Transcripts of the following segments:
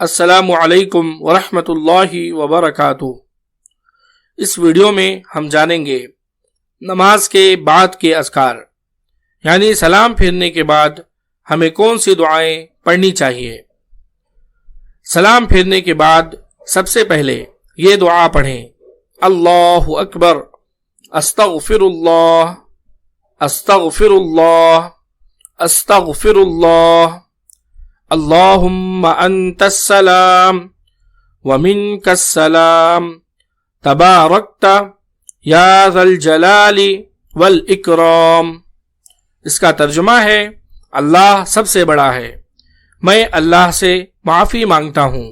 السلام علیکم ورحمۃ اللہ وبرکاتہ۔ اس ویڈیو میں ہم جانیں گے نماز کے بعد کے اذکار، یعنی سلام پھیرنے کے بعد ہمیں کون سی دعائیں پڑھنی چاہیے۔ سلام پھیرنے کے بعد سب سے پہلے یہ دعا پڑھیں: اللہ اکبر، استغفر اللہ، استغفر اللہ، استغفر اللہ، اللہم انت السلام ومنک السلام تبارکت یا ذا الجلال والاکرام۔ اس کا ترجمہ ہے: اللہ سب سے بڑا ہے، میں اللہ سے معافی مانگتا ہوں،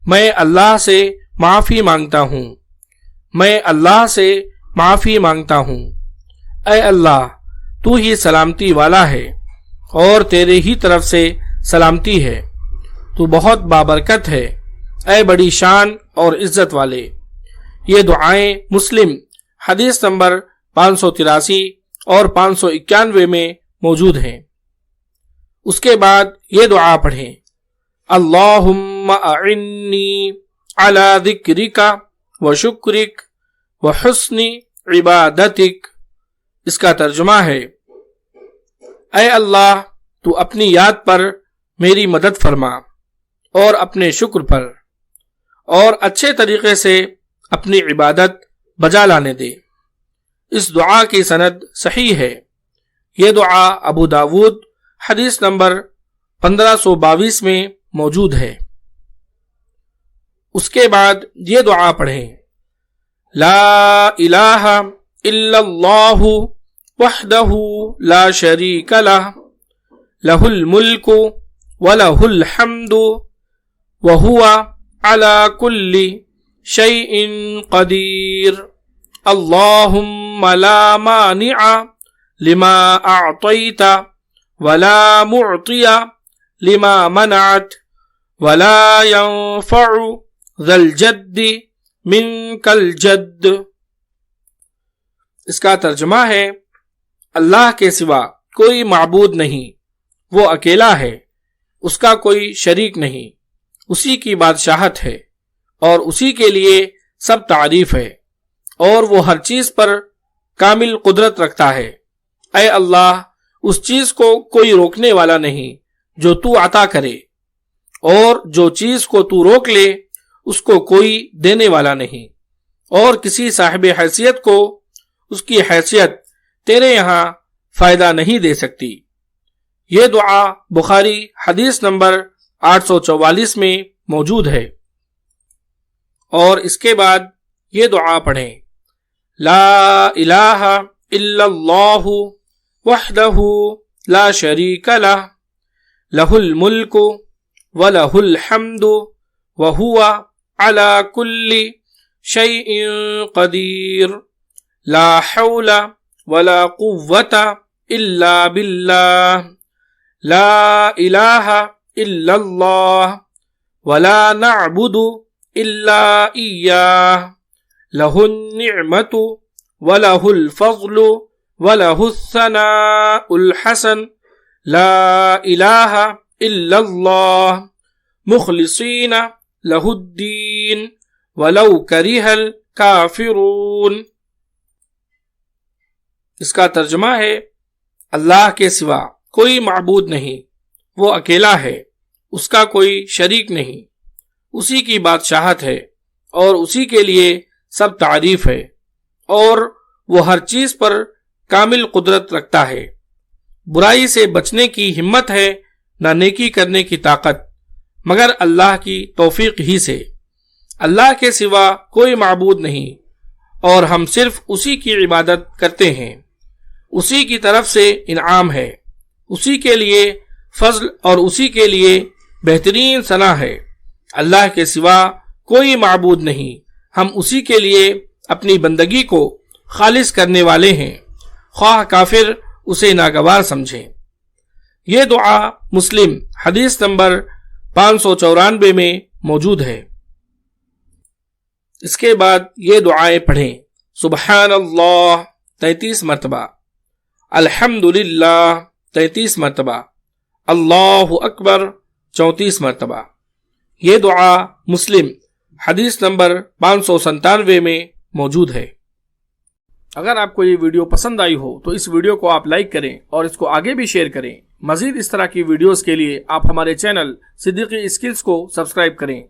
میں اللہ سے معافی مانگتا ہوں، میں اللہ سے معافی مانگتا ہوں۔ اے اللہ، تو ہی سلامتی والا ہے اور تیرے ہی طرف سے سلامتی ہے، تو بہت بابرکت ہے، اے بڑی شان اور عزت والے۔ یہ دعائیں مسلم حدیث نمبر 583 اور 591 میں موجود ہیں۔ اس کے بعد یہ دعا پڑھیں: اللہم اعنی علی ذکرک وشکرک وحسن عبادتک۔ اس کا ترجمہ ہے: اے اللہ، تو اپنی یاد پر میری مدد فرما اور اپنے شکر پر اور اچھے طریقے سے اپنی عبادت بجا لانے دے۔ اس دعا کی سند صحیح ہے۔ یہ دعا ابو داود حدیث نمبر 1522 میں موجود ہے۔ اس کے بعد یہ دعا پڑھیں: لا الہ الا اللہ وحدہ لا شریک لہ، لہ الملک وَلَهُ الْحَمْدُ وَهُوَ عَلَى كُلِّ شَيْءٍ قَدِيرٌ اللَّهُمَّ لَا مَانِعَ لِمَا أَعْطَيْتَ وَلَا مُعْطِيَ لِمَا مَنَعْتَ وَلَا يَنفَعُ ذَا الْجَدِّ مِنْكَ الْجَدُّ۔ اس کا ترجمہ ہے: اللہ کے سوا کوئی معبود نہیں، وہ اکیلا ہے، اس کا کوئی شریک نہیں، اسی کی بادشاہت ہے اور اسی کے لیے سب تعریف ہے، اور وہ ہر چیز پر کامل قدرت رکھتا ہے۔ اے اللہ، اس چیز کو کوئی روکنے والا نہیں جو تو عطا کرے، اور جو چیز کو تو روک لے اس کو کوئی دینے والا نہیں، اور کسی صاحب حیثیت کو اس کی حیثیت تیرے یہاں فائدہ نہیں دے سکتی۔ یہ دعا بخاری حدیث نمبر 844 میں موجود ہے۔ اور اس کے بعد یہ دعا پڑھیں: لا الہ الا اللہ وحدہ لا شریک لہ، لہ الملک ولہ الحمد وہو علی کل شیء قدیر، لا حول ولا قوۃ الا باللہ، لا الہ الا اللہ ولا نعبد الا ایاہ، لہ النعمت ولہ الفضل ولہ الثناء الحسن، لا الہ الا اللہ مخلصین لہ الدین ولو کرہ الکافرون۔ اس کا ترجمہ ہے: اللہ کے سوا کوئی معبود نہیں، وہ اکیلا ہے، اس کا کوئی شریک نہیں، اسی کی بادشاہت ہے اور اسی کے لیے سب تعریف ہے، اور وہ ہر چیز پر کامل قدرت رکھتا ہے۔ برائی سے بچنے کی ہمت ہے نہ نیکی کرنے کی طاقت، مگر اللہ کی توفیق ہی سے۔ اللہ کے سوا کوئی معبود نہیں، اور ہم صرف اسی کی عبادت کرتے ہیں، اسی کی طرف سے انعام ہے، اسی کے لیے فضل اور اسی کے لیے بہترین ثنا ہے۔ اللہ کے سوا کوئی معبود نہیں، ہم اسی کے لیے اپنی بندگی کو خالص کرنے والے ہیں، خواہ کافر اسے ناگوار سمجھیں۔ یہ دعا مسلم حدیث نمبر 594 میں موجود ہے۔ اس کے بعد یہ دعائیں پڑھیں: سبحان اللہ 33 مرتبہ، الحمدللہ 33 مرتبہ، اللہ اکبر 34 مرتبہ، یہ دعا مسلم حدیث نمبر 597 میں موجود ہے۔ اگر آپ کو یہ ویڈیو پسند آئی ہو تو اس ویڈیو کو آپ لائک کریں اور اس کو آگے بھی شیئر کریں۔ مزید اس طرح کی ویڈیوز کے لیے آپ ہمارے چینل صدیقی اسکلز کو سبسکرائب کریں۔